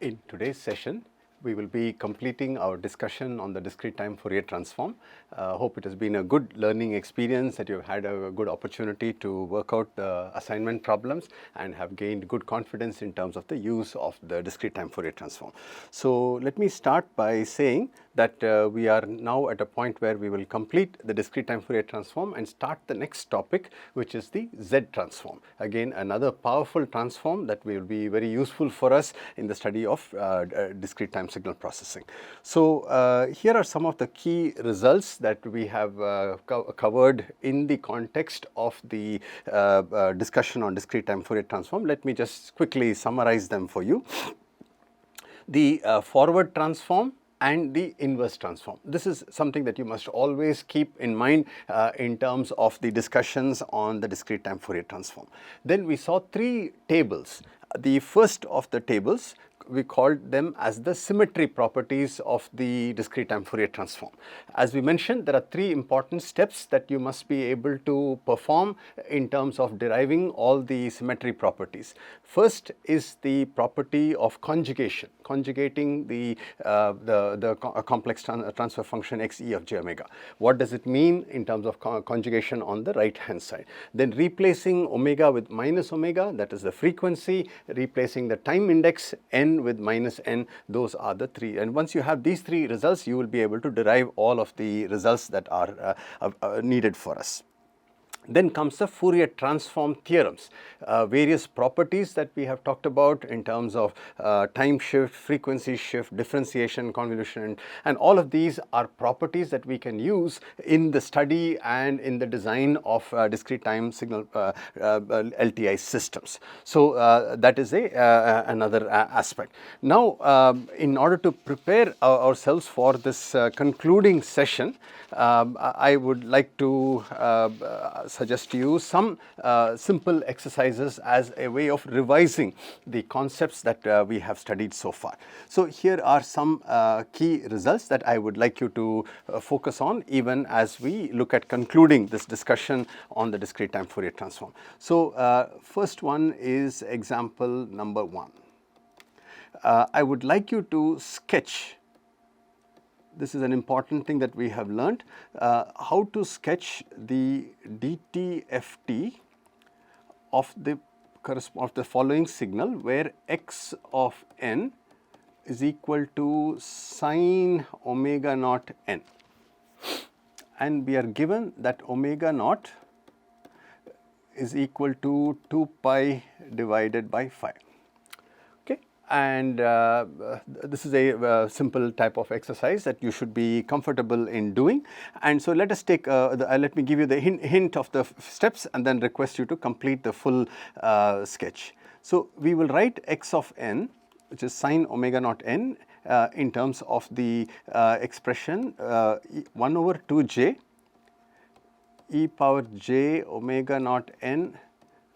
In today's session, we will be completing our discussion on the discrete-time Fourier transform. Hope it has been a good learning experience, that you've had a good opportunity to work out the assignment problems and have gained good confidence in terms of the use of the discrete-time Fourier transform. So let me start by saying that we are now at a point where we will complete the discrete-time Fourier transform and start the next topic, which is the Z transform. Again, another powerful transform that will be very useful for us in the study of discrete time signal processing. So here are some of the key results that we have covered in the context of the discussion on discrete time Fourier transform. Let me just quickly summarize them for you. The forward transform and the inverse transform. This is something that you must always keep in mind in terms of the discussions on the discrete time Fourier transform. Then we saw three tables. The first of the tables, we called them as the symmetry properties of the discrete time Fourier transform. As we mentioned, there are three important steps that you must be able to perform in terms of deriving all the symmetry properties. First is the property of conjugation, conjugating the complex transfer function x e of j omega. What does it mean in terms of conjugation on the right hand side? Then replacing omega with minus omega, that is the frequency, replacing the time index n with minus n, those are the three. And once you have these three results, you will be able to derive all of the results that are needed for us. Then comes the Fourier transform theorems, various properties that we have talked about in terms of time shift, frequency shift, differentiation, convolution, and all of these are properties that we can use in the study and in the design of discrete time signal LTI systems. So that is another aspect. Now, in order to prepare ourselves for this concluding session, I would like to suggest to you some simple exercises as a way of revising the concepts that we have studied so far. So here are some key results that I would like you to focus on even as we look at concluding this discussion on the discrete time Fourier transform. So first one is example number 1. I would like you to sketch. This is an important thing that we have learned, how to sketch the DTFT of the following signal, where x of n is equal to sine omega naught n, and we are given that omega naught is equal to 2 pi divided by 5. And this is a simple type of exercise that you should be comfortable in doing. And so let us take, let me give you the hint of the steps and then request you to complete the full sketch. So we will write x of n, which is sine omega naught n, in terms of the expression 1 over 2j e power j omega naught n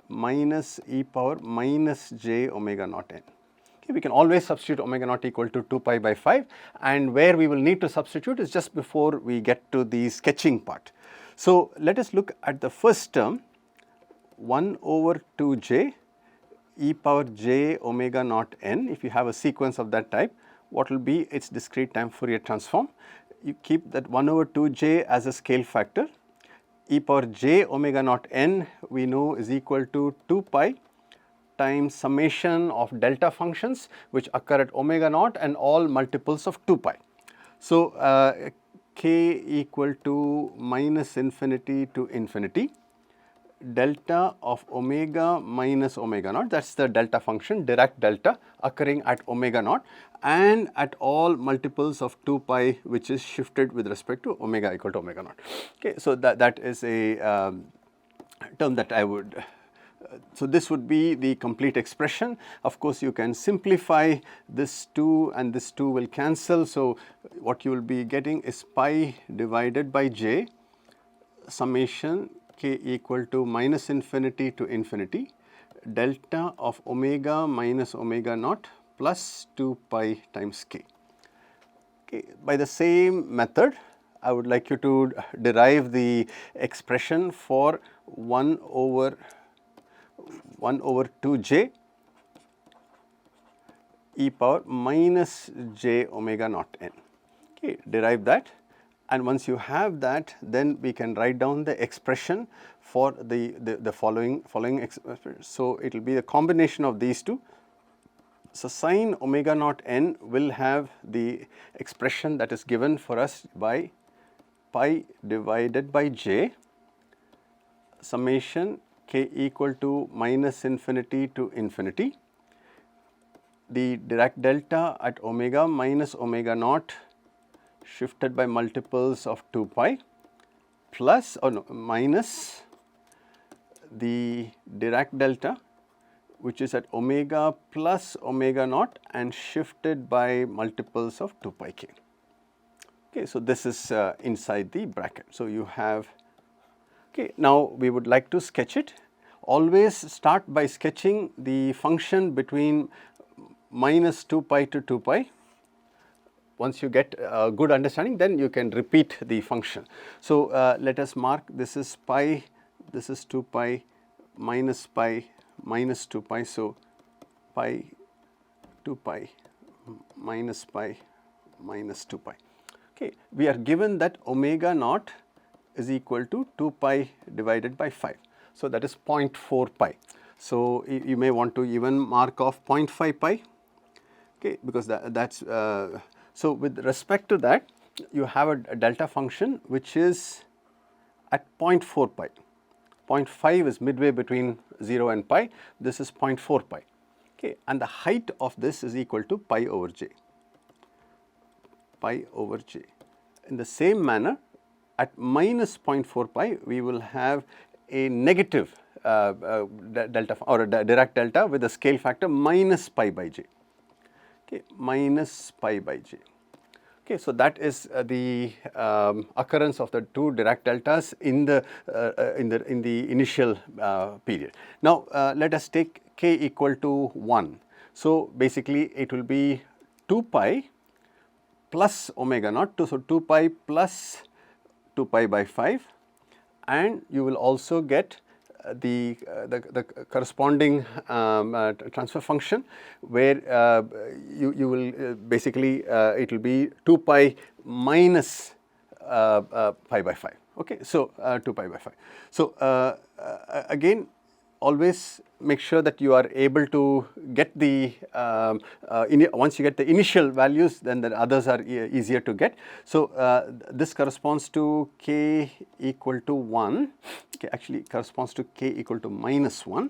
minus e power minus j omega naught n. Okay, we can always substitute omega naught equal to 2 pi by 5, and where we will need to substitute is just before we get to the sketching part. So let us look at the first term, 1 over 2j e power j omega naught n. If you have a sequence of that type, what will be its discrete time Fourier transform? You keep that 1 over 2j as a scale factor. E power j omega naught n we know is equal to 2 pi times summation of delta functions which occur at omega naught and all multiples of 2 pi. So k equal to minus infinity to infinity, delta of omega minus omega naught, that is the delta function, Dirac delta, occurring at omega naught and at all multiples of 2 pi, which is shifted with respect to omega equal to omega naught. Okay, so that is a term that I would so this would be the complete expression. Of course, you can simplify this 2 and this 2 will cancel. So what you will be getting is pi divided by j summation k equal to minus infinity to infinity, delta of omega minus omega naught plus 2 pi times k. Okay. By the same method, I would like you to derive the expression for 1 over 2j e power minus j omega naught n. Okay, derive that, and once you have that, then we can write down the expression for the following expression. So it will be a combination of these two. So sin omega naught n will have the expression that is given for us by pi divided by j summation k equal to minus infinity to infinity, the Dirac delta at omega minus omega naught shifted by multiples of 2 pi plus minus the Dirac delta which is at omega plus omega naught and shifted by multiples of 2 pi k. Okay, so this is inside the bracket. So you have, okay, now we would like to sketch it. Always start by sketching the function between minus 2 pi to 2 pi. Once you get a good understanding, then you can repeat the function. So let us mark, this is pi, this is 2 pi, minus 2 pi, so pi, 2 pi, minus 2 pi. Okay, we are given that omega naught is equal to 2 pi divided by 5. So that is 0.4 pi. So you may want to even mark off 0.5 pi, okay, because that's so with respect to that, you have a delta function which is at 0.4 pi. 0.5 is midway between 0 and pi. This is 0.4 pi. Okay, and the height of this is equal to pi over j. Pi over j. In the same manner, at minus 0.4 pi, we will have a negative delta or a Dirac delta with a scale factor minus pi by j. Okay, minus pi by j. Okay, so that is the occurrence of the two Dirac deltas in the initial period. Now let us take k equal to 1. So basically it will be 2 pi plus omega naught, so 2 pi plus 2 pi by 5, and you will also get the corresponding transfer function where you will basically it will be 2 pi minus pi by 5. Okay, so 2 pi by 5. So again, always make sure that you are able to get the once you get the initial values, then the others are easier to get. So this corresponds to k equal to 1, okay, actually corresponds to k equal to minus 1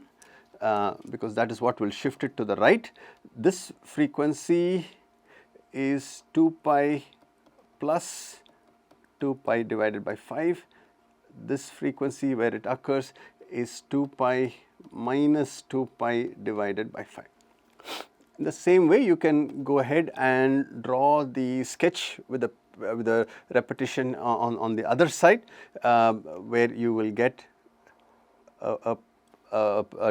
because that is what will shift it to the right. This frequency is 2 pi plus 2 pi divided by 5. This frequency where it occurs is 2 pi minus 2 pi divided by 5. In the same way, you can go ahead and draw the sketch with the repetition on the other side where you will get a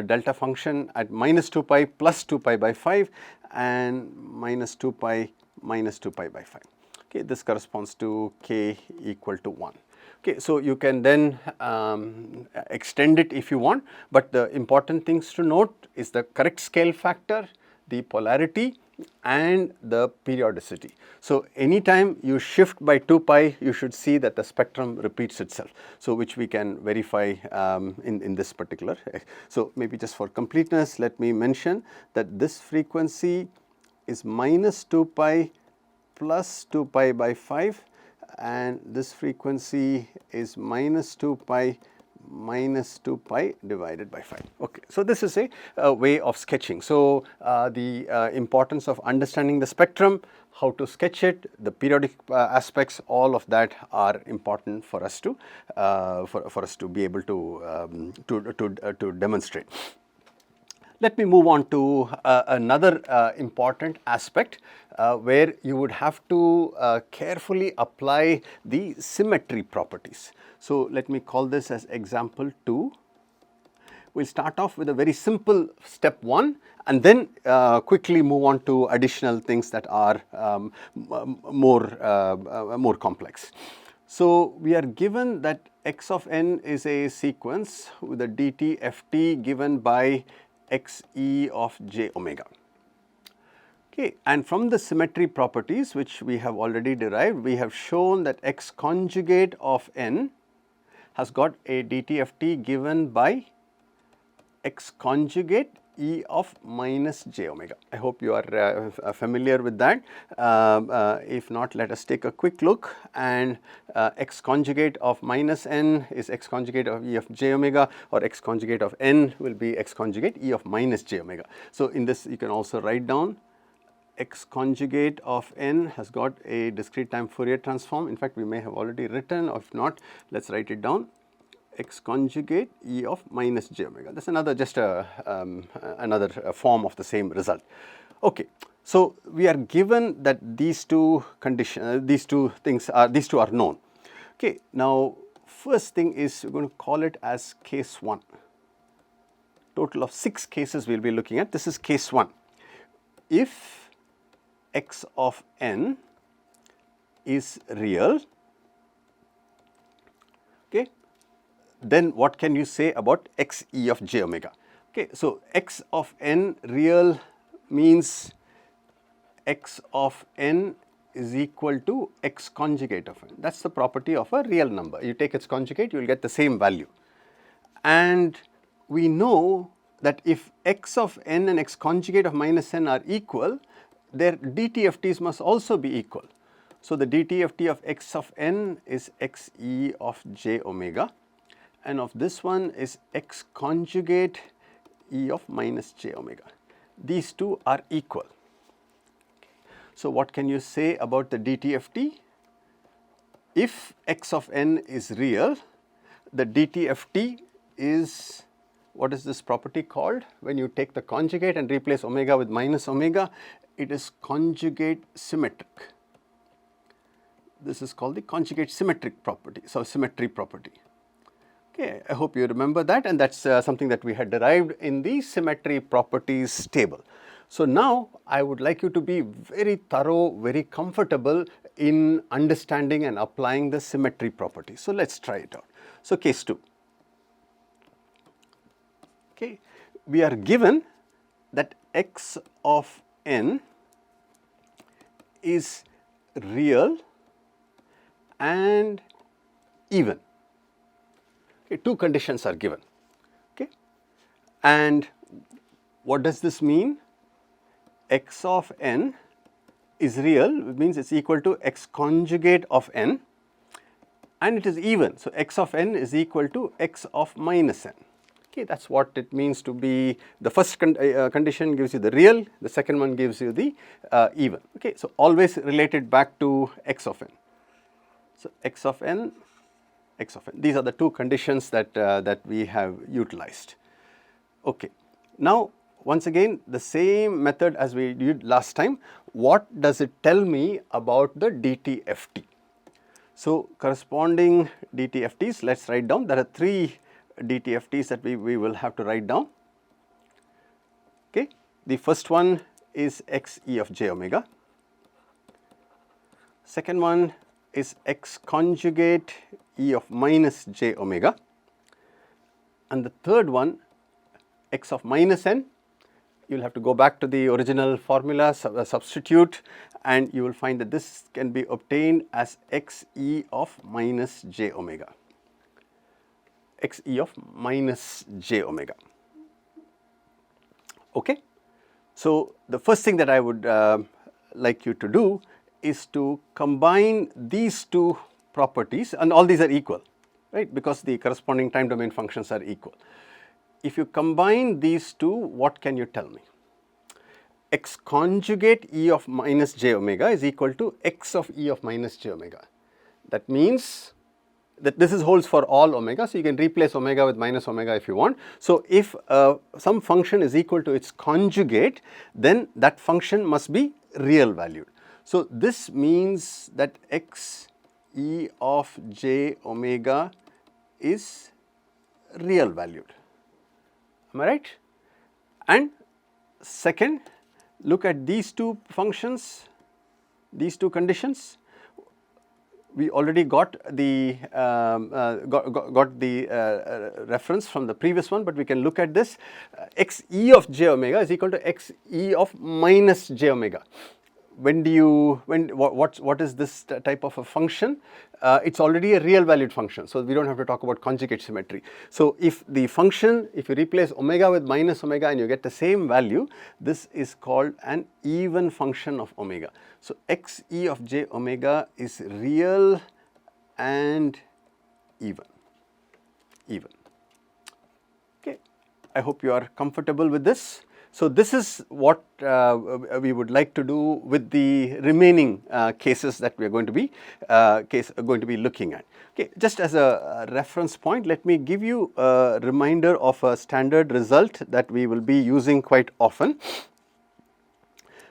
delta function at minus 2 pi plus 2 pi by 5 and minus 2 pi minus 2 pi by 5. Okay, this corresponds to k equal to 1. Okay, so you can then extend it if you want, but the important things to note is the correct scale factor, the polarity and the periodicity. So anytime you shift by 2 pi, you should see that the spectrum repeats itself. So which we can verify in this particular. So maybe just for completeness, let me mention that this frequency is minus 2 pi plus 2 pi by 5. And this frequency is minus 2 pi minus 2 pi divided by 5. Okay, so this is a way of sketching. So the importance of understanding the spectrum, how to sketch it, the periodic aspects, all of that are important for us to be able to demonstrate. Let me move on to another important aspect where you would have to carefully apply the symmetry properties. So let me call this as example 2. We'll start off with a very simple step 1 and then quickly move on to additional things that are more complex. So we are given that x of n is a sequence with a DTFT given by xe of j omega. Okay, and from the symmetry properties which we have already derived, we have shown that x conjugate of n has got a DTFT given by x conjugate e of minus j omega. I hope you are familiar with that. If not, let us take a quick look, and x conjugate of minus n is x conjugate of e of j omega, or x conjugate of n will be x conjugate e of minus j omega. So, in this you can also write down x conjugate of n has got a discrete time Fourier transform. In fact, we may have already written, or if not, let us write it down, x conjugate e of minus j omega. That is another just another form of the same result. Okay. So, we are given that these two conditions, these two are known. Okay. Now, first thing is we are going to call it as case 1. Total of 6 cases we will be looking at. This is case 1. If x of n is real, okay, then what can you say about x e of j omega? Okay, so x of n real means x of n is equal to x conjugate of n. That is the property of a real number. You take its conjugate, you will get the same value. And we know that if x of n and x conjugate of minus n are equal, their DTFTs must also be equal. So, the DTFT of x of n is x e of j omega, and of this one is x conjugate e of minus j omega. These two are equal. So, what can you say about the DTFT? If x of n is real, the DTFT is, what is this property called? When you take the conjugate and replace omega with minus omega, it is conjugate symmetric. This is called the conjugate symmetric property, so symmetry property. Okay, I hope you remember that, and that is something that we had derived in the symmetry properties table. So, now I would like you to be very thorough, very comfortable in understanding and applying the symmetry property. So, let us try it out. So, case 2. Okay, we are given that x of n is real and even. Okay, 2 conditions are given. Okay, and what does this mean? X of n is real, it means it is equal to x conjugate of n, and it is even. So, x of n is equal to x of minus n. Okay, that is what it means to be. The first condition gives you the real, the second one gives you the even. Okay, so always related back to x of n. So, x of n, x of n. These are the 2 conditions that that we have utilized. Okay. Now, once again, the same method as we did last time. What does it tell me about the DTFT? So, corresponding DTFTs, let us write down. There are 3 DTFTs that we will have to write down. Okay. The first one is x e of j omega. Second one is x conjugate e of minus j omega. And the third one, x of minus n, you will have to go back to the original formula, substitute, and you will find that this can be obtained as x e of minus j omega. X e of minus j omega. Okay. So, the first thing that I would like you to do is to combine these 2 properties, and all these are equal, right, because the corresponding time domain functions are equal. If you combine these 2, what can you tell me? X conjugate e of minus j omega is equal to x of e of minus j omega. That means that this holds for all omega. So, you can replace omega with minus omega if you want. So, if some function is equal to its conjugate, then that function must be real valued. So, this means that x e of j omega is real valued. Am I right? And second, look at these 2 functions, these 2 conditions. we already got the reference from the previous one, but we can look at this. Xe of j omega is equal to xe of minus j omega. What is this type of a function? It's already a real valued function, so we don't have to talk about conjugate symmetry. So if the function, if you replace omega with minus omega and you get the same value, this is called an even function of omega. So xe of j omega is real and even. Okay, I hope you are comfortable with this. So this is what we would like to do with the remaining cases that we are going to be looking at. Okay, just as a reference point, let me give you a reminder of a standard result that we will be using quite often.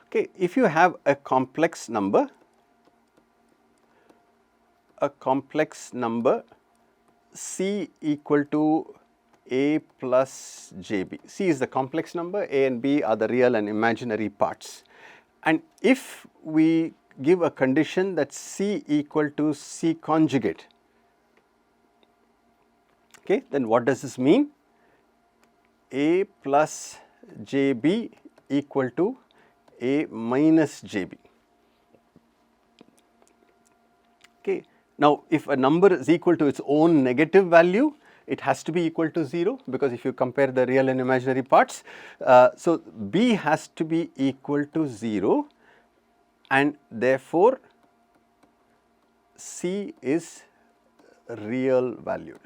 Okay, if you have a complex number C equal to a plus jb. C is the complex number, a and b are the real and imaginary parts. And if we give a condition that C equal to C conjugate, okay, then what does this mean? A plus jb equal to a minus jb. Okay. Now, if a number is equal to its own negative value, it has to be equal to 0, because if you compare the real and imaginary parts, so b has to be equal to 0, and therefore C is real valued.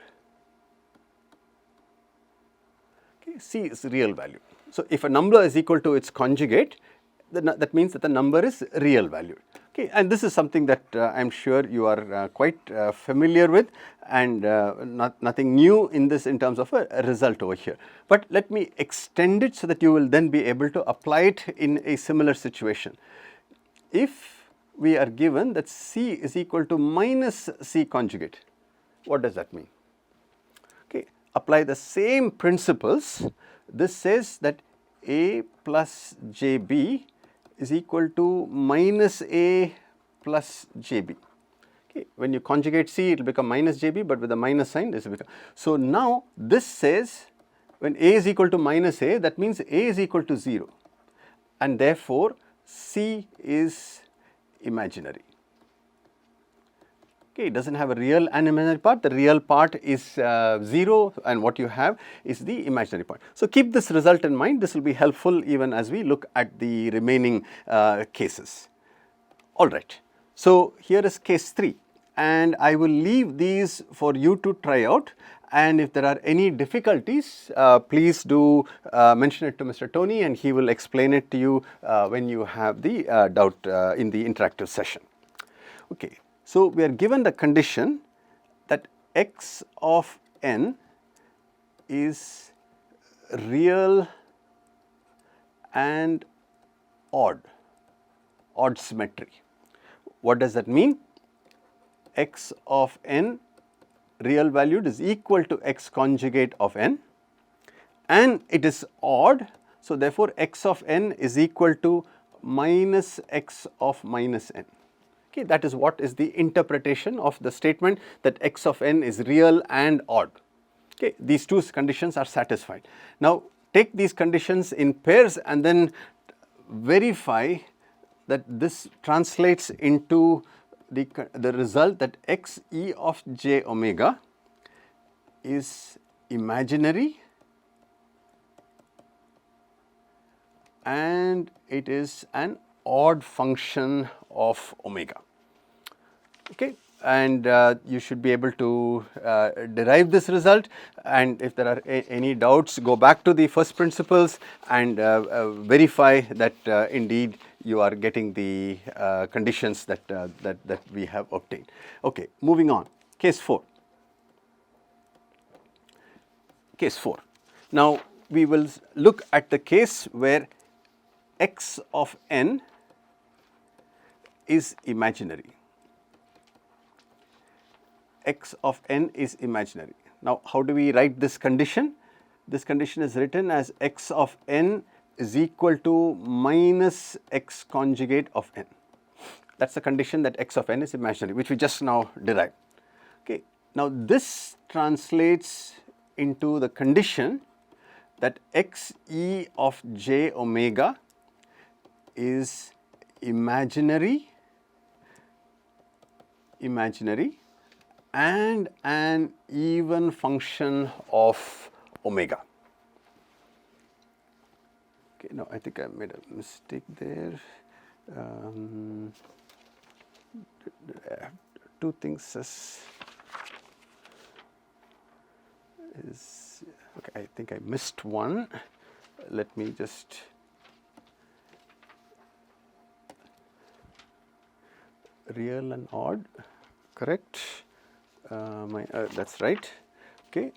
Okay, C is real valued. So if a number is equal to its conjugate, then that means that the number is real valued. Okay, and this is something that I am sure you are quite familiar with, and nothing new in this in terms of a result over here. But let me extend it so that you will then be able to apply it in a similar situation. If we are given that C is equal to minus C conjugate, what does that mean? Okay, apply the same principles. This says that A plus JB is equal to minus A plus JB. Okay. When you conjugate C, it will become minus JB, but with a minus sign, this will become. So now this says when A is equal to minus A, that means A is equal to 0, and therefore C is imaginary. Okay, it does not have a real and imaginary part. The real part is 0, and what you have is the imaginary part. So keep this result in mind. This will be helpful even as we look at the remaining cases. All right. So here is case 3, and I will leave these for you to try out. And if there are any difficulties, please do mention it to Mr. Tony, and he will explain it to you when you have the doubt in the interactive session. Okay. So we are given the condition that x of n is real and odd symmetry. What does that mean? X of n real valued is equal to x conjugate of n, and it is odd. So therefore x of n is equal to minus x of minus n. Okay, that is what is the interpretation of the statement that x of n is real and odd. Okay, these two conditions are satisfied. Now take these conditions in pairs and then verify that this translates into the result that xe of j omega is imaginary and it is an odd function of omega. Okay, and you should be able to derive this result, and if there are any doubts, go back to the first principles and verify that indeed you are getting the conditions that we have obtained. Okay, moving on. Case 4. Case 4. Now we will look at the case where x of n is imaginary. X of n is imaginary. Now how do we write this condition? This condition is written as x of n is equal to minus x conjugate of n. That is the condition that x of n is imaginary, which we just now derived. Okay. Now, this translates into the condition that x e of j omega is imaginary and an even function of omega. Okay, no, I think I made a mistake there. Two things is okay. I think I missed one. Let me just real and odd, correct? That's right. Okay,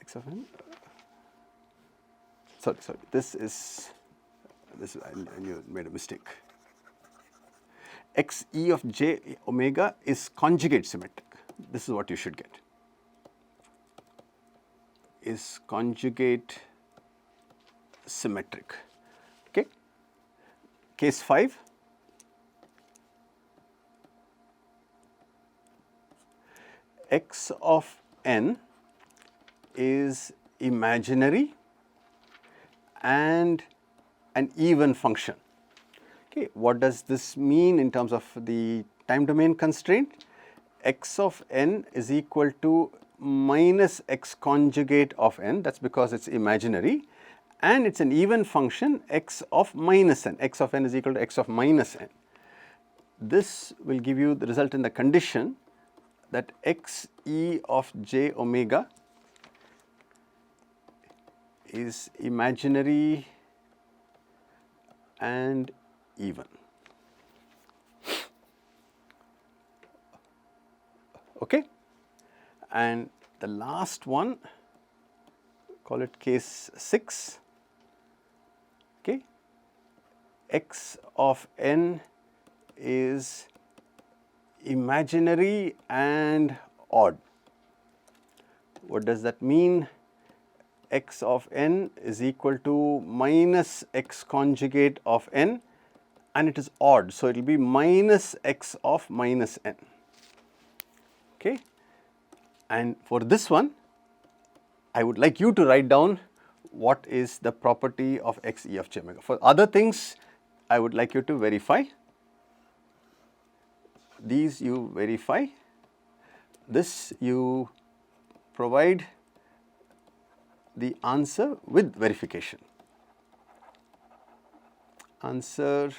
x of n. Sorry. This is I knew I made a mistake. X e of j omega is conjugate symmetric. This is what you should get. Is conjugate symmetric. Okay. Case 5. X of n is imaginary and an even function. Okay, what does this mean in terms of the time domain constraint? X of n is equal to minus x conjugate of n, that is because it is imaginary, and it is an even function x of minus n, x of n is equal to x of minus n. This will give you the result in the condition that x e of j omega is imaginary and even. Okay. And the last one, call it case 6. Okay. X of n is imaginary and odd. What does that mean? X of n is equal to minus x conjugate of n, and it is odd. So, it will be minus x of minus n. Okay. And for this one, I would like you to write down what is the property of x e of j omega. For other things, I would like you to verify. These you verify. This you provide the answer with verification. Answer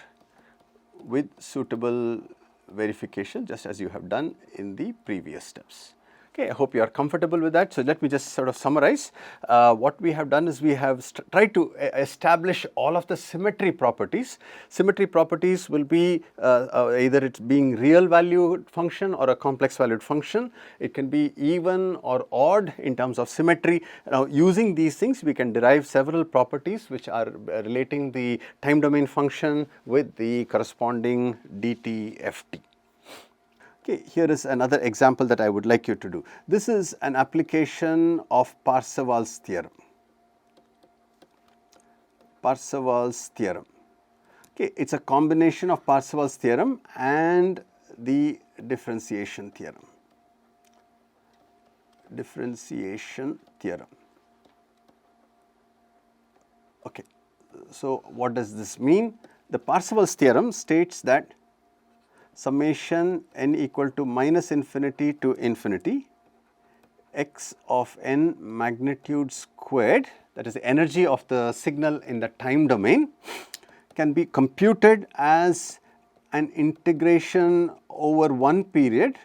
with suitable verification, just as you have done in the previous steps. Okay, I hope you are comfortable with that. So, let me just sort of summarize. What we have done is we have tried to establish all of the symmetry properties. Symmetry properties will be either it being real valued function or a complex valued function. It can be even or odd in terms of symmetry. Now, using these things, we can derive several properties which are relating the time domain function with the corresponding DTFT. Okay, here is another example that I would like you to do. This is an application of Parseval's theorem. Parseval's theorem. Okay, it is a combination of Parseval's theorem and the differentiation theorem. Differentiation theorem. Okay, so what does this mean? The Parseval's theorem states that summation n equal to minus infinity to infinity x of n magnitude squared, that is the energy of the signal in the time domain, can be computed as an integration over one period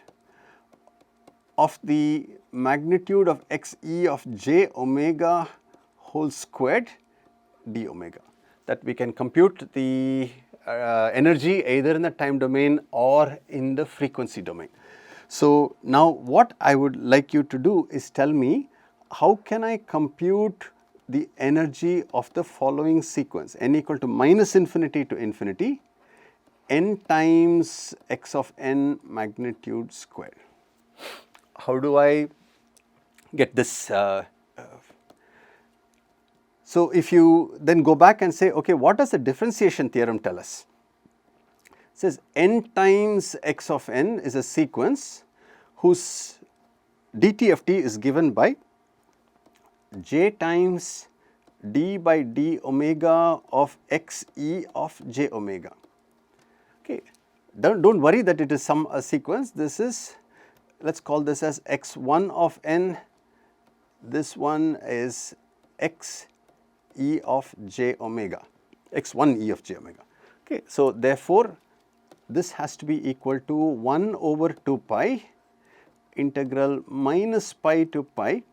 of the magnitude of x e of j omega whole squared d omega. That we can compute the energy either in the time domain or in the frequency domain. So, now what I would like you to do is tell me how can I compute the energy of the following sequence, n equal to minus infinity to infinity, n times x of n magnitude squared. How do I get this? So, if you then go back and say, okay, what does the differentiation theorem tell us? says n times x of n is a sequence whose DTFT is given by j times d by d omega of x e of j omega. Okay. Don't worry that it is some sequence. This is, let's call this as x1 of n. This one is x e of j omega, x1 e of j omega. Okay. So, therefore, this has to be equal to 1 over 2 pi integral minus pi to pi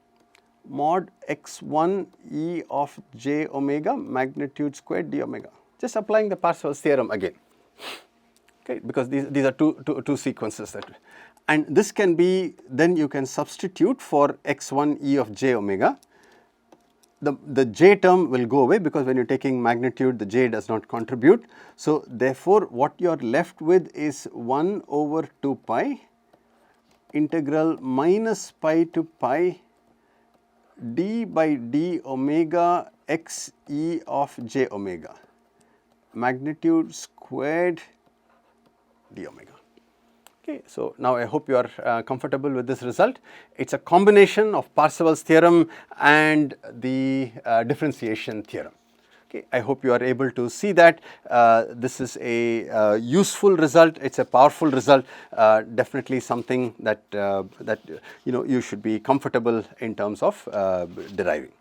mod x1 e of j omega magnitude squared d omega. Just applying the Parseval's theorem again. Okay, because these are two sequences that, and this can be, then you can substitute for x1 e of j omega. The j term will go away because when you are taking magnitude, the j does not contribute. So, therefore, what you are left with is 1 over 2 pi integral minus pi to pi d by d omega x e of j omega magnitude squared d omega. Okay, so now I hope you are comfortable with this result. It is a combination of Parseval's theorem and the differentiation theorem. Okay, I hope you are able to see that this is a useful result. It's a powerful result. Definitely something that you should be comfortable in terms of deriving.